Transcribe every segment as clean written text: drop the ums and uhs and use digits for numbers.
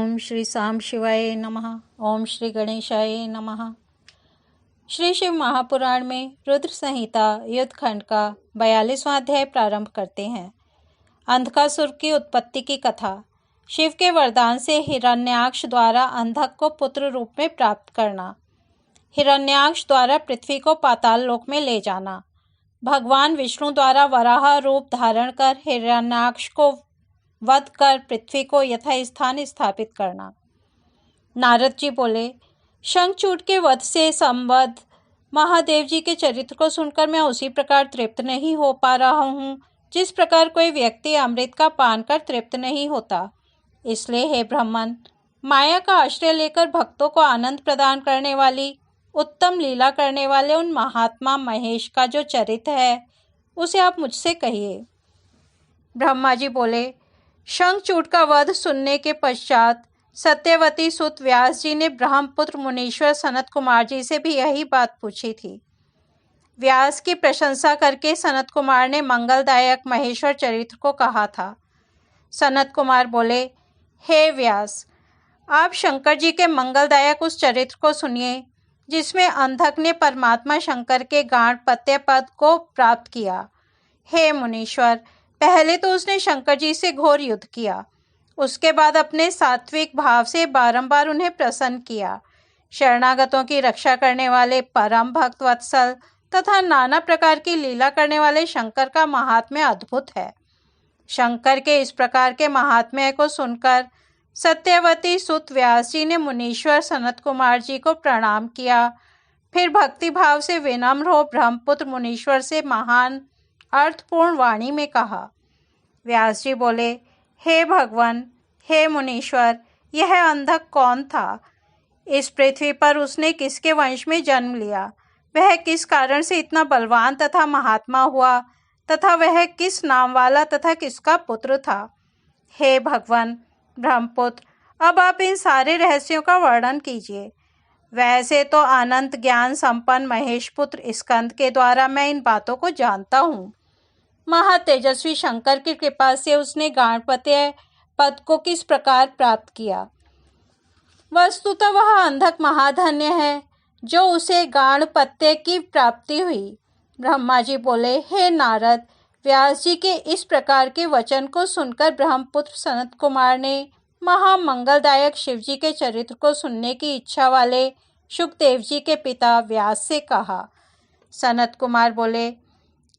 ओम श्री साम शिवाय नमः। ओम श्री गणेशाय नमः। श्री शिव महापुराण में रुद्र संहिता युद्धखंड का 42वां अध्याय प्रारंभ करते हैं। अंधकासुर की उत्पत्ति की कथा। शिव के वरदान से हिरण्याक्ष द्वारा अंधक को पुत्र रूप में प्राप्त करना। हिरण्याक्ष द्वारा पृथ्वी को पाताल लोक में ले जाना। भगवान विष्णु द्वारा वराह रूप धारण कर हिरण्याक्ष को वध कर पृथ्वी को यथास्थान स्थापित करना। नारद जी बोले, शंखचूड के वध से संबद्ध महादेव जी के चरित्र को सुनकर मैं उसी प्रकार तृप्त नहीं हो पा रहा हूँ जिस प्रकार कोई व्यक्ति अमृत का पान कर तृप्त नहीं होता। इसलिए हे ब्राह्मण, माया का आश्रय लेकर भक्तों को आनंद प्रदान करने वाली उत्तम लीला करने वाले उन महात्मा महेश का जो चरित्र है उसे आप मुझसे कहिए। ब्रह्मा जी बोले, शंखचूड का वध सुनने के पश्चात सत्यवती सुत व्यास जी ने ब्रह्मपुत्र मुनीश्वर सनत कुमार जी से भी यही बात पूछी थी। व्यास की प्रशंसा करके सनत कुमार ने मंगलदायक महेश्वर चरित्र को कहा था। सनत कुमार बोले, हे व्यास, आप शंकर जी के मंगलदायक उस चरित्र को सुनिए जिसमें अंधक ने परमात्मा शंकर के गाणपत्य पद को प्राप्त किया। हे मुनीश्वर, पहले तो उसने शंकर जी से घोर युद्ध किया, उसके बाद अपने सात्विक भाव से बारंबार उन्हें प्रसन्न किया। शरणागतों की रक्षा करने वाले परम भक्त वत्सल तथा नाना प्रकार की लीला करने वाले शंकर का महात्म्य अद्भुत है। शंकर के इस प्रकार के महात्म्य को सुनकर सत्यवती सुत व्यास जी ने मुनीश्वर सनत कुमार जी को प्रणाम किया। फिर भक्ति भाव से विनम्र हो ब्रह्मपुत्र मुनीश्वर से महान अर्थपूर्ण वाणी में कहा। व्यास जी बोले, हे भगवान, हे मुनीश्वर, यह अंधक कौन था? इस पृथ्वी पर उसने किसके वंश में जन्म लिया? वह किस कारण से इतना बलवान तथा महात्मा हुआ तथा वह किस नाम वाला तथा किसका पुत्र था? हे भगवान ब्रह्मपुत्र, अब आप इन सारे रहस्यों का वर्णन कीजिए। वैसे तो अनंत ज्ञान संपन्न महेश पुत्र स्कंद के द्वारा मैं इन बातों को जानता हूँ। महातेजस्वी शंकर की कृपा से उसने गाणपत्य पद को किस प्रकार प्राप्त किया। वस्तुतः वह अंधक महाधन्य है जो उसे गाणपत्य की प्राप्ति हुई। ब्रह्मा जी बोले, हे नारद, व्यास जी के इस प्रकार के वचन को सुनकर ब्रह्मपुत्र सनत कुमार ने महामंगलदायक शिव जी के चरित्र को सुनने की इच्छा वाले शुकदेव जी के पिता व्यास से कहा। सनत कुमार बोले,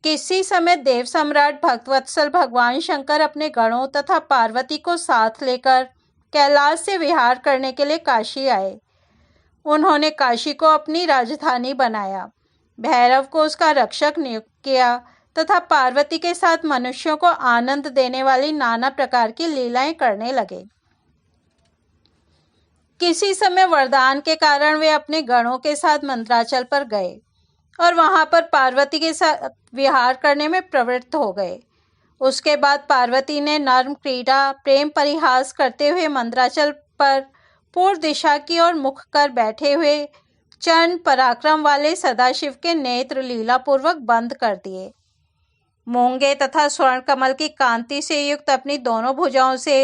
किसी समय देव सम्राट भक्तवत्सल भगवान शंकर अपने गणों तथा पार्वती को साथ लेकर कैलाश से विहार करने के लिए काशी आए। उन्होंने काशी को अपनी राजधानी बनाया, भैरव को उसका रक्षक नियुक्त किया तथा पार्वती के साथ मनुष्यों को आनंद देने वाली नाना प्रकार की लीलाएं करने लगे। किसी समय वरदान के कारण वे अपने गणों के साथ मंदराचल पर गए और वहां पर पार्वती के साथ विहार करने में प्रवृत्त हो गए। उसके बाद पार्वती ने नर्म क्रीड़ा प्रेम परिहास करते हुए मंदराचल पर पूर्व दिशा की ओर मुख कर बैठे हुए चरण पराक्रम वाले सदाशिव के नेत्र लीलापूर्वक बंद कर दिए। मूंगे तथा स्वर्ण कमल की कांति से युक्त अपनी दोनों भुजाओं से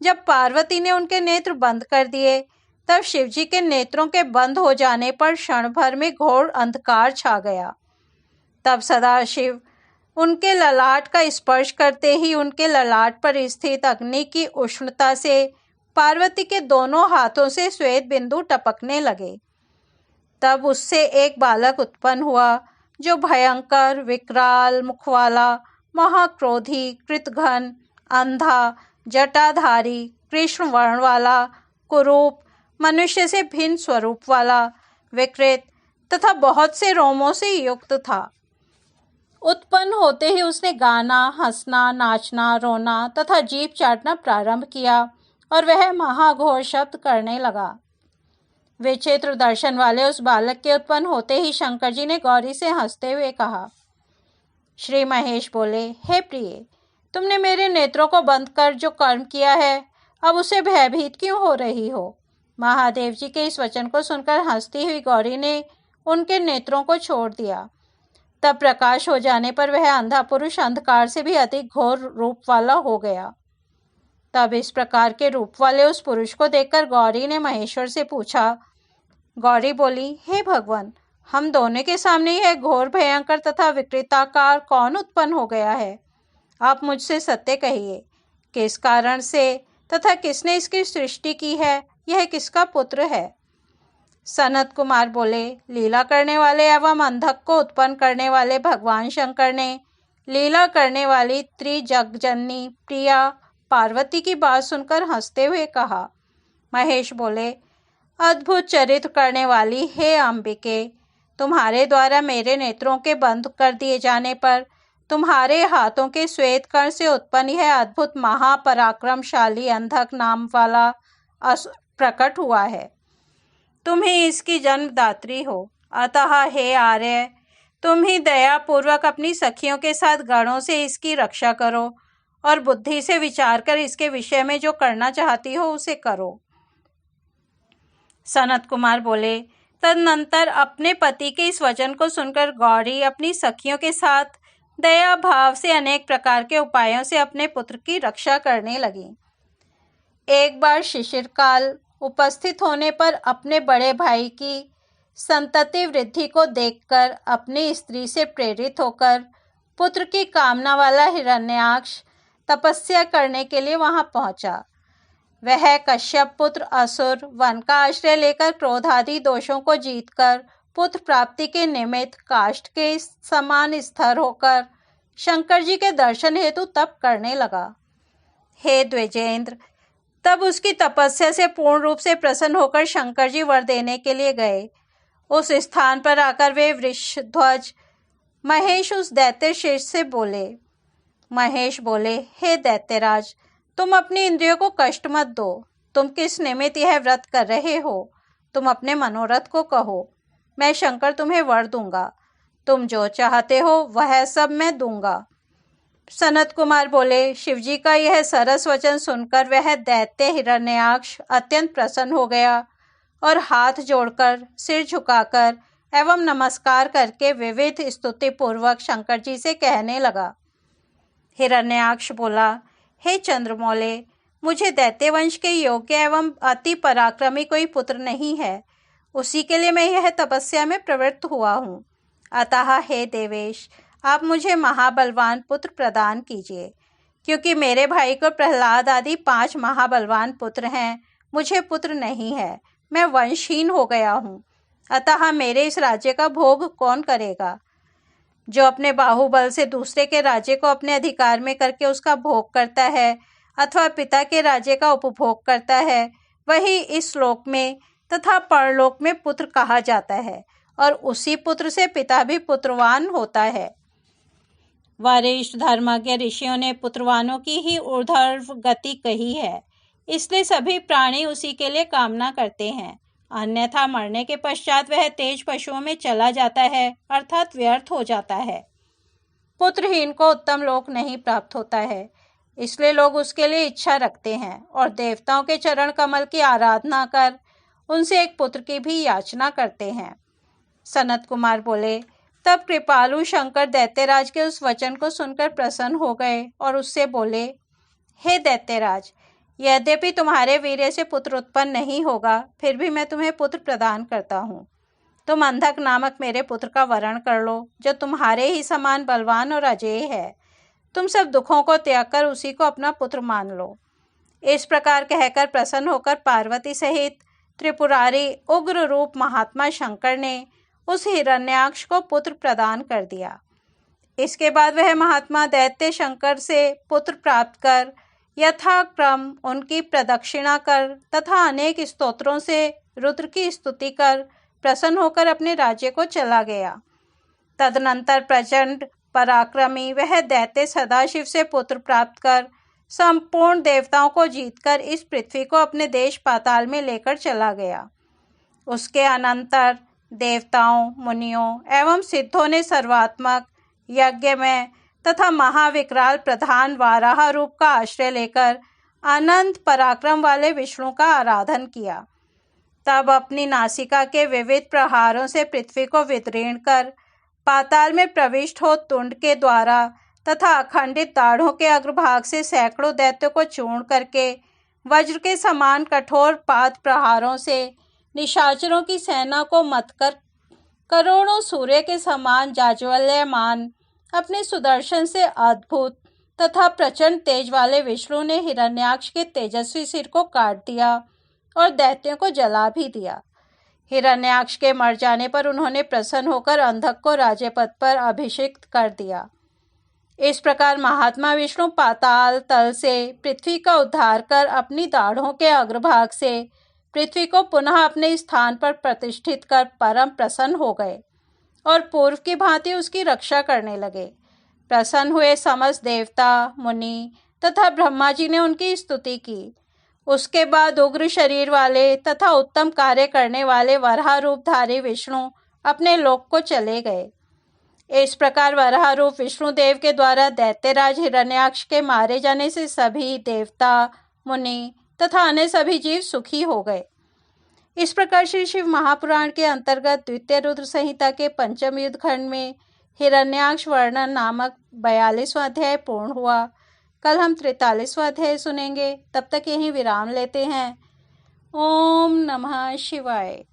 जब पार्वती ने उनके नेत्र बंद कर दिए तब शिवजी के नेत्रों के बंद हो जाने पर क्षण भर में घोर अंधकार छा गया। तब सदाशिव उनके ललाट का स्पर्श करते ही उनके ललाट पर स्थित अग्नि की उष्णता से पार्वती के दोनों हाथों से श्वेत बिंदु टपकने लगे। तब उससे एक बालक उत्पन्न हुआ जो भयंकर विकराल मुखवाला, महाक्रोधी, कृतघ्न, अंधा, जटाधारी, कृष्ण वर्ण वाला, कुरूप, मनुष्य से भिन्न स्वरूप वाला, विकृत तथा बहुत से रोमों से युक्त था। उत्पन्न होते ही उसने गाना, हंसना, नाचना, रोना तथा जीभ चाटना प्रारंभ किया और वह महाघोर शब्द करने लगा। विचित्र दर्शन वाले उस बालक के उत्पन्न होते ही शंकर जी ने गौरी से हंसते हुए कहा। श्री महेश बोले, हे प्रिय, तुमने मेरे नेत्रों को बंद कर जो कर्म किया है अब उसे भयभीत क्यों हो रही हो? महादेव जी के इस वचन को सुनकर हंसती हुई गौरी ने उनके नेत्रों को छोड़ दिया। तब प्रकाश हो जाने पर वह अंधा पुरुष अंधकार से भी अधिक घोर रूप वाला हो गया। तब इस प्रकार के रूप वाले उस पुरुष को देखकर गौरी ने महेश्वर से पूछा। गौरी बोली, हे भगवान, हम दोनों के सामने यह घोर भयंकर तथा विकृताकार कौन उत्पन्न हो गया है? आप मुझसे सत्य कहिए, किस कारण से तथा किसने इसकी सृष्टि की है? यह किसका पुत्र है? सनत कुमार बोले, लीला करने वाले एवं अंधक को उत्पन्न करने वाले भगवान शंकर ने लीला करने वाली त्रिजगजननी प्रिया पार्वती की बात सुनकर हंसते हुए कहा। महेश बोले, अद्भुत चरित्र करने वाली हे अंबिके, तुम्हारे द्वारा मेरे नेत्रों के बंद कर दिए जाने पर तुम्हारे हाथों के श्वेत कर्ण से उत्पन्न यह अद्भुत महापराक्रमशाली अंधक नाम वाला असुर प्रकट हुआ है। तुम ही इसकी जन्मदात्री हो, अतः हे आर्य, तुम ही दया पूर्वक अपनी सखियों के साथ गणों से इसकी रक्षा करो और बुद्धि से विचार कर इसके विषय में जो करना चाहती हो उसे करो। सनत कुमार बोले, तदनंतर अपने पति के इस वचन को सुनकर गौरी अपनी सखियों के साथ दया भाव से अनेक प्रकार के उपायों से अपने पुत्र की रक्षा करने लगी। एक बार शिशिर काल उपस्थित होने पर अपने बड़े भाई की संतति वृद्धि को देखकर अपनी स्त्री से प्रेरित होकर पुत्र की कामना वाला हिरण्याक्ष तपस्या करने के लिए वहां पहुंचा। वह कश्यप पुत्र असुर वन का आश्रय लेकर क्रोध आदि दोषों को जीतकर पुत्र प्राप्ति के निमित्त काष्ठ के समान स्थिर होकर शंकर जी के दर्शन हेतु तप करने लगा। हे द्विजेंद्र, तब उसकी तपस्या से पूर्ण रूप से प्रसन्न होकर शंकर जी वर देने के लिए गए। उस स्थान पर आकर वे वृषध्वज महेश उस दैत्य शेष से बोले। महेश बोले, हे दैत्यराज, तुम अपनी इंद्रियों को कष्ट मत दो। तुम किस निमित्त यह व्रत कर रहे हो? तुम अपने मनोरथ को कहो, मैं शंकर तुम्हें वर दूंगा। तुम जो चाहते हो वह सब मैं दूंगा। सनत कुमार बोले, शिवजी का यह सरस वचन सुनकर वह दैत्य हिरण्याक्ष अत्यंत प्रसन्न हो गया और हाथ जोड़कर सिर झुकाकर एवं नमस्कार करके विविध स्तुति पूर्वक शंकर जी से कहने लगा। हिरण्याक्ष बोला, हे चंद्रमौले, मुझे दैत्यवंश के योग्य एवं अति पराक्रमी कोई पुत्र नहीं है। उसी के लिए मैं यह तपस्या में प्रवृत्त हुआ हूँ। अतः हे देवेश, आप मुझे महाबलवान पुत्र प्रदान कीजिए। क्योंकि मेरे भाई को प्रहलाद आदि 5 महाबलवान पुत्र हैं, मुझे पुत्र नहीं है। मैं वंशहीन हो गया हूँ। अतः मेरे इस राज्य का भोग कौन करेगा? जो अपने बाहुबल से दूसरे के राज्य को अपने अधिकार में करके उसका भोग करता है अथवा पिता के राज्य का उपभोग करता है, वही इस लोक में तथा परलोक में पुत्र कहा जाता है और उसी पुत्र से पिता भी पुत्रवान होता है। वरिष्ठ धर्मज्ञ ऋषियों ने पुत्रवानों की ही ऊर्ध्व गति कही है, इसलिए सभी प्राणी उसी के लिए कामना करते हैं। अन्यथा मरने के पश्चात वह तेज पशुओं में चला जाता है, अर्थात व्यर्थ हो जाता है। पुत्रहीन को उत्तम लोक नहीं प्राप्त होता है, इसलिए लोग उसके लिए इच्छा रखते हैं और देवताओं के चरण कमल की आराधना कर उनसे एक पुत्र की भी याचना करते हैं। सनत कुमार बोले, तब कृपालु शंकर दैत्यराज के उस वचन को सुनकर प्रसन्न हो गए और उससे बोले, हे दैत्यराज, यद्यपि तुम्हारे वीर्य से पुत्र उत्पन्न नहीं होगा, फिर भी मैं तुम्हें पुत्र प्रदान करता हूँ। तुम अंधक नामक मेरे पुत्र का वरण कर लो, जो तुम्हारे ही समान बलवान और अजेय है। तुम सब दुखों को त्याग कर उसी को अपना पुत्र मान लो। इस प्रकार कहकर प्रसन्न होकर पार्वती सहित त्रिपुरारी उग्र रूप महात्मा शंकर ने उस हिरण्याक्ष को पुत्र प्रदान कर दिया। इसके बाद वह महात्मा दैत्य शंकर से पुत्र प्राप्त कर यथाक्रम उनकी प्रदक्षिणा कर तथा अनेक स्तोत्रों से रुद्र की स्तुति कर प्रसन्न होकर अपने राज्य को चला गया। तदनंतर प्रचंड पराक्रमी वह दैत्य सदाशिव से पुत्र प्राप्त कर संपूर्ण देवताओं को जीतकर इस पृथ्वी को अपने देश पाताल में लेकर चला गया। उसके अनंतर देवताओं, मुनियों एवं सिद्धों ने सर्वात्मक यज्ञ में तथा महाविकराल प्रधान वाराह रूप का आश्रय लेकर अनंत पराक्रम वाले विष्णु का आराधन किया। तब अपनी नासिका के विविध प्रहारों से पृथ्वी को विदीर्ण कर पाताल में प्रविष्ट हो तुंड के द्वारा तथा अखंडित दाढ़ों के अग्रभाग से सैकड़ों दैत्यों को चूर्ण करके वज्र के समान कठोर पाद प्रहारों से निशाचरों की सेना को मतकर करोड़ों सूर्य के समान जाज्वल्यमान अपने सुदर्शन से अद्भुत तथा प्रचंड तेज वाले विष्णु ने हिरण्याक्ष के तेजस्वी सिर को काट दिया और दैत्यों को जला भी दिया। हिरण्याक्ष के मर जाने पर उन्होंने प्रसन्न होकर अंधक को राज्यपद पर अभिषिक्त कर दिया। इस प्रकार महात्मा विष्णु पाताल तल से पृथ्वी का उद्धार कर अपनी दाढ़ों के अग्रभाग से पृथ्वी को पुनः अपने स्थान पर प्रतिष्ठित कर परम प्रसन्न हो गए और पूर्व की भांति उसकी रक्षा करने लगे। प्रसन्न हुए समस्त देवता, मुनि तथा ब्रह्मा जी ने उनकी स्तुति की। उसके बाद उग्र शरीर वाले तथा उत्तम कार्य करने वाले वराह रूपधारी विष्णु अपने लोक को चले गए। इस प्रकार वराह रूप विष्णुदेव के द्वारा दैत्यराज हिरण्याक्ष के मारे जाने से सभी देवता, मुनि तथा अन्य सभी जीव सुखी हो गए। इस प्रकार श्री शिव महापुराण के अंतर्गत द्वितीय रुद्र संहिता के पंचम युद्ध खंड में हिरण्याक्ष वर्णन नामक 42वां अध्याय पूर्ण हुआ। कल हम 43वां अध्याय सुनेंगे। तब तक यहीं विराम लेते हैं। ओम नमः शिवाय।